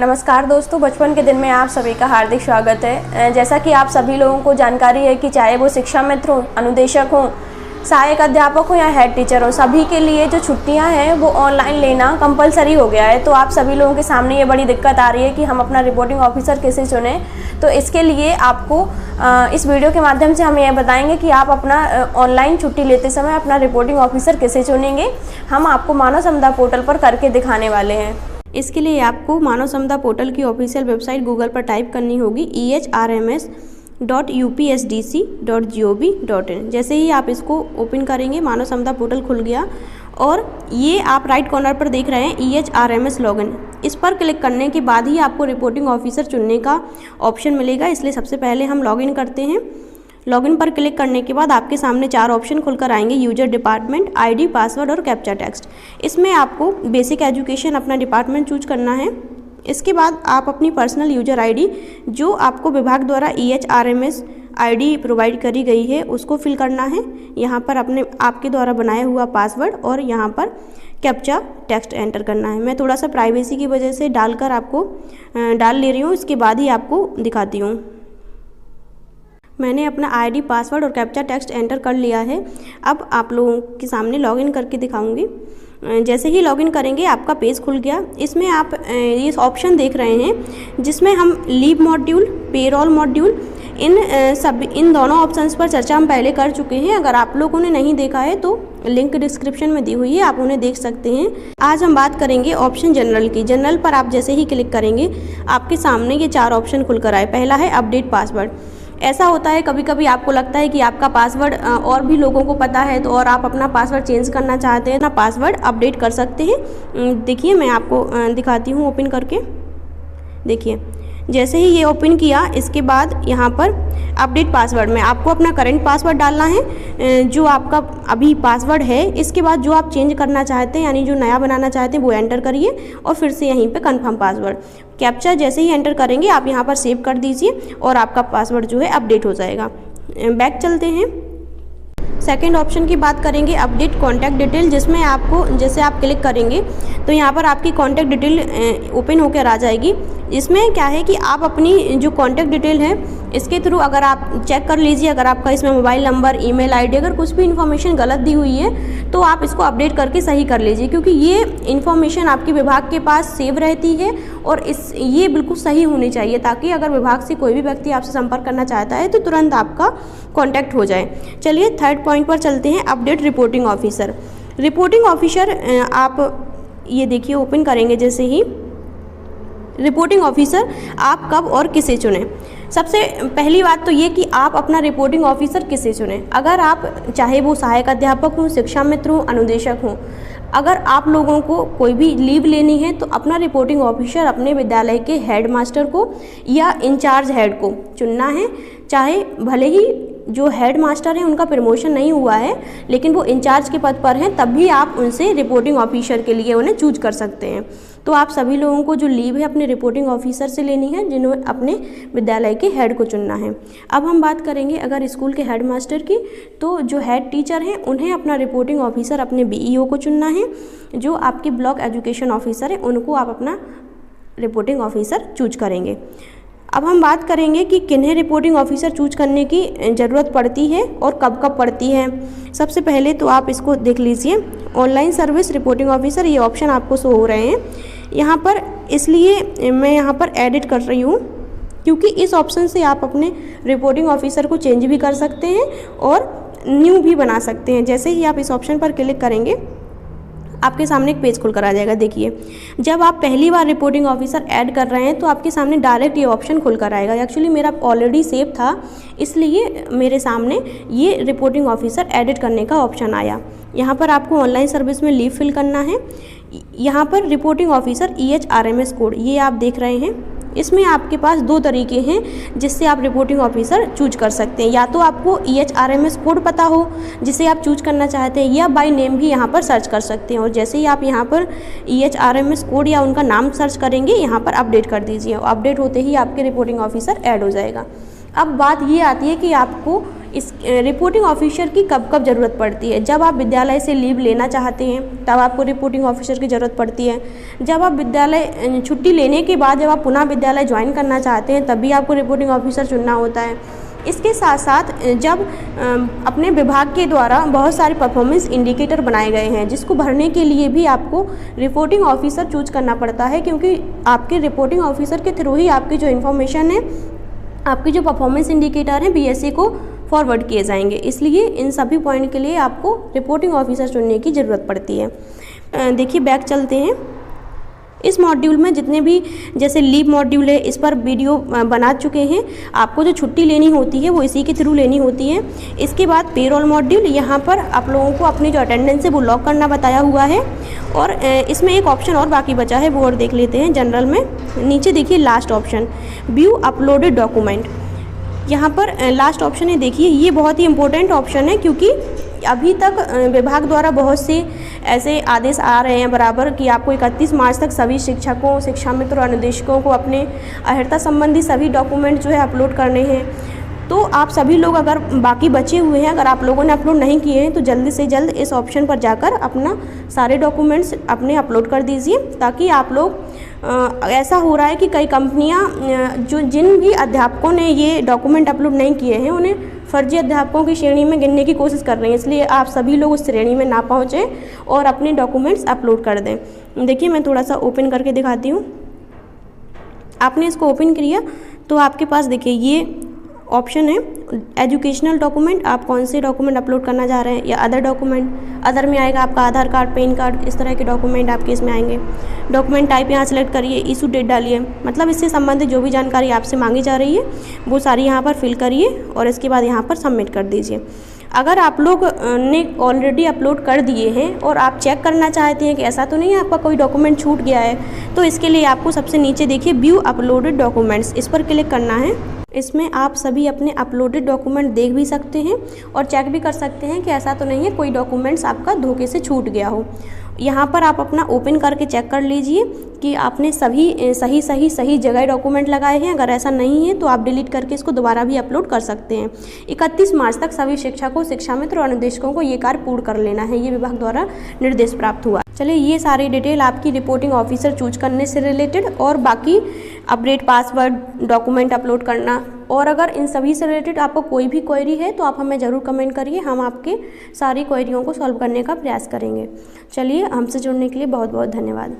नमस्कार दोस्तों, बचपन के दिन में आप सभी का हार्दिक स्वागत है। जैसा कि आप सभी लोगों को जानकारी है कि चाहे वो शिक्षा मित्र हो, अनुदेशक हो, सहायक अध्यापक हो या हेड टीचर हो, सभी के लिए जो छुट्टियां हैं वो ऑनलाइन लेना कंपलसरी हो गया है। तो आप सभी लोगों के सामने ये बड़ी दिक्कत आ रही है कि हम अपना रिपोर्टिंग ऑफिसर कैसे चुनें। तो इसके लिए आपको इस वीडियो के माध्यम से हम ये बताएंगे कि आप अपना ऑनलाइन छुट्टी लेते समय अपना रिपोर्टिंग ऑफिसर कैसे चुनेंगे। हम आपको मानव संपदा पोर्टल पर करके दिखाने वाले हैं। इसके लिए आपको मानव संपदा पोर्टल की ऑफिशियल वेबसाइट गूगल पर टाइप करनी होगी ehrms.upsdc.gov.in। जैसे ही आप इसको ओपन करेंगे मानव संपदा पोर्टल खुल गया और ये आप राइट कॉर्नर पर देख रहे हैं ehrms लॉगिन। इस पर क्लिक करने के बाद ही आपको रिपोर्टिंग ऑफिसर चुनने का ऑप्शन मिलेगा। इसलिए सबसे पहले हम लॉगिन करते हैं। लॉगिन पर क्लिक करने के बाद आपके सामने 4 ऑप्शन खुलकर आएंगे, यूजर, डिपार्टमेंट, आईडी, पासवर्ड और कैप्चा टेक्स्ट। इसमें आपको बेसिक एजुकेशन अपना डिपार्टमेंट चूज करना है। इसके बाद आप अपनी पर्सनल यूजर आईडी जो आपको विभाग द्वारा EHRMS आईडी प्रोवाइड करी गई है उसको फिल करना है। यहाँ पर आपके द्वारा बनाया हुआ पासवर्ड और यहाँ पर कैप्चा टेक्स्ट एंटर करना है। मैं थोड़ा सा प्राइवेसी की वजह से डालकर आपको डाल ले रही हूँ, इसके बाद ही आपको दिखाती हूँ। मैंने अपना आईडी, पासवर्ड और कैप्चा टेक्स्ट एंटर कर लिया है। अब आप लोगों के सामने लॉगिन करके दिखाऊंगी। जैसे ही लॉगिन करेंगे आपका पेज खुल गया। इसमें आप ये ऑप्शन देख रहे हैं जिसमें हम लीव मॉड्यूल, पेरोल मॉड्यूल, इन दोनों ऑप्शंस पर चर्चा हम पहले कर चुके हैं। अगर आप लोगों ने नहीं देखा है तो लिंक डिस्क्रिप्शन में दी हुई है, आप उन्हें देख सकते हैं। आज हम बात करेंगे ऑप्शन जनरल की। जनरल पर आप जैसे ही क्लिक करेंगे आपके सामने ये 4 ऑप्शन खुलकर आए। पहला है अपडेट पासवर्ड। ऐसा होता है कभी कभी आपको लगता है कि आपका पासवर्ड और भी लोगों को पता है तो और आप अपना पासवर्ड चेंज करना चाहते हैं, अपना पासवर्ड अपडेट कर सकते हैं। देखिए मैं आपको दिखाती हूँ ओपन करके। देखिए जैसे ही ये ओपन किया इसके बाद यहाँ पर अपडेट पासवर्ड में आपको अपना करंट पासवर्ड डालना है जो आपका अभी पासवर्ड है। इसके बाद जो आप चेंज करना चाहते हैं यानी जो नया बनाना चाहते हैं वो एंटर करिए और फिर से यहीं पे कंफर्म पासवर्ड। कैप्चा जैसे ही एंटर करेंगे आप यहाँ पर सेव कर दीजिए और आपका पासवर्ड जो है अपडेट हो जाएगा। बैक चलते हैं। सेकेंड ऑप्शन की बात करेंगे अपडेट कॉन्टैक्ट डिटेल, जिसमें आपको जैसे आप क्लिक करेंगे तो यहाँ पर आपकी कॉन्टैक्ट डिटेल ओपन होकर आ जाएगी। इसमें क्या है कि आप अपनी जो कॉन्टैक्ट डिटेल है इसके थ्रू अगर आप चेक कर लीजिए, अगर आपका इसमें मोबाइल नंबर, ईमेल आईडी, अगर कुछ भी इन्फॉर्मेशन गलत दी हुई है तो आप इसको अपडेट करके सही कर लीजिए, क्योंकि ये इन्फॉर्मेशन आपके विभाग के पास सेव रहती है और ये बिल्कुल सही होनी चाहिए ताकि अगर विभाग से कोई भी व्यक्ति आपसे संपर्क करना चाहता है तो तुरंत आपका कॉन्टैक्ट हो जाए। चलिए थर्ड पॉइंट पर चलते हैं, update reporting officer. Reporting officer आप ये देखिए ओपन करेंगे जैसे ही, रिपोर्टिंग ऑफिसर आप कब और किसे चुनें। सबसे पहली बात तो ये कि आप अपना रिपोर्टिंग ऑफिसर किसे चुनें। अगर आप चाहे वो सहायक अध्यापक हों, शिक्षा मित्र हों, अनुदेशक हों, अगर आप लोगों को कोई भी लीव लेनी है तो अपना रिपोर्टिंग ऑफिसर अपने विद्यालय के हेड मास्टर को या इंचार्ज हेड को चुनना है। चाहे भले ही जो हेड मास्टर हैं उनका प्रमोशन नहीं हुआ है लेकिन वो इंचार्ज के पद पर हैं, तब भी आप उनसे रिपोर्टिंग ऑफिसर के लिए उन्हें चूज कर सकते हैं। तो आप सभी लोगों को जो लीव है अपने रिपोर्टिंग ऑफिसर से लेनी है जिन्होंने अपने विद्यालय के हेड को चुनना है। अब हम बात करेंगे अगर स्कूल के हेड मास्टर की, तो जो हेड टीचर हैं उन्हें अपना रिपोर्टिंग ऑफिसर अपने BEO को चुनना है। जो आपके ब्लॉक एजुकेशन ऑफिसर हैं उनको आप अपना रिपोर्टिंग ऑफिसर चूज करेंगे। अब हम बात करेंगे कि किन्हें रिपोर्टिंग ऑफिसर चूज करने की ज़रूरत पड़ती है और कब कब पड़ती है। सबसे पहले तो आप इसको देख लीजिए, ऑनलाइन सर्विस रिपोर्टिंग ऑफिसर, ये ऑप्शन आपको शो हो रहे हैं यहाँ पर। इसलिए मैं यहाँ पर एडिट कर रही हूँ क्योंकि इस ऑप्शन से आप अपने रिपोर्टिंग ऑफिसर को चेंज भी कर सकते हैं और न्यू भी बना सकते हैं। जैसे ही आप इस ऑप्शन पर क्लिक करेंगे आपके सामने एक पेज खुलकर आ जाएगा। देखिए जब आप पहली बार रिपोर्टिंग ऑफिसर ऐड कर रहे हैं तो आपके सामने डायरेक्ट ये ऑप्शन खुलकर आएगा। एक्चुअली मेरा ऑलरेडी सेव था इसलिए मेरे सामने ये रिपोर्टिंग ऑफिसर एडिट करने का ऑप्शन आया। यहाँ पर आपको ऑनलाइन सर्विस में लीव फिल करना है। यहाँ पर रिपोर्टिंग ऑफिसर EHRMS कोड ये आप देख रहे हैं। इसमें आपके पास 2 तरीके हैं जिससे आप रिपोर्टिंग ऑफिसर चूज कर सकते हैं। या तो आपको EHRMS कोड पता हो जिसे आप चूज करना चाहते हैं, या बाय नेम भी यहाँ पर सर्च कर सकते हैं। और जैसे ही आप यहाँ पर EHRMS कोड या उनका नाम सर्च करेंगे यहाँ पर अपडेट कर दीजिए। अपडेट होते ही आपके रिपोर्टिंग ऑफिसर ऐड हो जाएगा। अब बात ये आती है कि आपको इस रिपोर्टिंग ऑफिसर की कब कब ज़रूरत पड़ती है। जब आप विद्यालय से लीव लेना चाहते हैं तब आपको रिपोर्टिंग ऑफिसर की ज़रूरत पड़ती है। जब आप विद्यालय छुट्टी लेने के बाद जब आप पुनः विद्यालय ज्वाइन करना चाहते हैं तब भी आपको रिपोर्टिंग ऑफिसर चुनना होता है। इसके साथ साथ जब अपने विभाग के द्वारा बहुत सारे परफॉर्मेंस इंडिकेटर बनाए गए हैं जिसको भरने के लिए भी आपको रिपोर्टिंग ऑफिसर चूज करना पड़ता है, क्योंकि आपके रिपोर्टिंग ऑफिसर के थ्रू ही आपकी जो इन्फॉर्मेशन है, आपकी जो परफॉर्मेंस इंडिकेटर हैं बीएससी को फॉरवर्ड किए जाएंगे। इसलिए इन सभी पॉइंट के लिए आपको रिपोर्टिंग ऑफिसर चुनने की ज़रूरत पड़ती है। देखिए बैक चलते हैं। इस मॉड्यूल में जितने भी जैसे लीव मॉड्यूल है इस पर वीडियो बना चुके हैं। आपको जो छुट्टी लेनी होती है वो इसी के थ्रू लेनी होती है। इसके बाद पेरोल मॉड्यूल, यहाँ पर आप लोगों को अपनी जो अटेंडेंस है वो लॉक करना बताया हुआ है। और इसमें एक ऑप्शन और बाकी बचा है वो और देख लेते हैं जनरल में। नीचे देखिए last option view uploaded document, यहाँ पर लास्ट ऑप्शन है। देखिए ये बहुत ही इंपॉर्टेंट ऑप्शन है क्योंकि अभी तक विभाग द्वारा बहुत से ऐसे आदेश आ रहे हैं बराबर कि आपको 31 मार्च तक सभी शिक्षकों, शिक्षा मित्र और अनुदेशकों को अपने अर्हता संबंधी सभी डॉक्यूमेंट जो है अपलोड करने हैं। तो आप सभी लोग अगर बाकी बचे हुए हैं, अगर आप लोगों ने अपलोड नहीं किए हैं तो जल्दी से जल्द इस ऑप्शन पर जाकर अपना सारे डॉक्यूमेंट्स अपने अपलोड कर दीजिए, ताकि आप लोग ऐसा हो रहा है कि कई कंपनियां जिन भी अध्यापकों ने ये डॉक्यूमेंट अपलोड नहीं किए हैं उन्हें फर्जी अध्यापकों की श्रेणी में गिनने की कोशिश कर रहे हैं। इसलिए आप सभी लोग उस श्रेणी में ना पहुँचें और अपने डॉक्यूमेंट्स अपलोड कर दें। देखिए मैं थोड़ा सा ओपन करके दिखाती हूँ। आपने इसको ओपन किया तो आपके पास देखिए ये ऑप्शन है एजुकेशनल डॉक्यूमेंट, आप कौन से डॉक्यूमेंट अपलोड करना चाह रहे हैं, या अदर डॉक्यूमेंट। अदर में आएगा आपका आधार कार्ड, पैन कार्ड, इस तरह के डॉक्यूमेंट आपके इसमें आएंगे। डॉक्यूमेंट टाइप यहाँ सेलेक्ट करिए, इशू डेट डालिए, मतलब इससे संबंधित जो भी जानकारी आपसे मांगी जा रही है वो सारी यहाँ पर फिल करिए और इसके बाद यहाँ पर सबमिट कर दीजिए। अगर आप लोग ने ऑलरेडी अपलोड कर दिए हैं और आप चेक करना चाहते हैं कि ऐसा तो नहीं है आपका कोई डॉक्यूमेंट छूट गया है, तो इसके लिए आपको सबसे नीचे देखिए व्यू अपलोडेड डॉक्यूमेंट्स, इस पर क्लिक करना है। इसमें आप सभी अपने अपलोडेड डॉक्यूमेंट देख भी सकते हैं और चेक भी कर सकते हैं कि ऐसा तो नहीं है कोई डॉक्यूमेंट्स आपका धोखे से छूट गया हो। यहाँ पर आप अपना ओपन करके चेक कर लीजिए कि आपने सभी सही जगह डॉक्यूमेंट लगाए हैं। अगर ऐसा नहीं है तो आप डिलीट करके इसको दोबारा भी अपलोड कर सकते हैं। 31 मार्च तक सभी शिक्षकों, शिक्षा मित्र और अनुदेशकों को ये कार्य पूर्ण कर लेना है, ये विभाग द्वारा निर्देश प्राप्त हुआ। चलिए ये सारी डिटेल आपकी रिपोर्टिंग ऑफिसर चूज करने से रिलेटेड और बाकी अपडेट पासवर्ड, डॉक्यूमेंट अपलोड करना, और अगर इन सभी से रिलेटेड आपको कोई भी क्वेरी है तो आप हमें ज़रूर कमेंट करिए, हम आपके सारी क्वेरियों को सॉल्व करने का प्रयास करेंगे। चलिए हमसे जुड़ने के लिए बहुत बहुत धन्यवाद।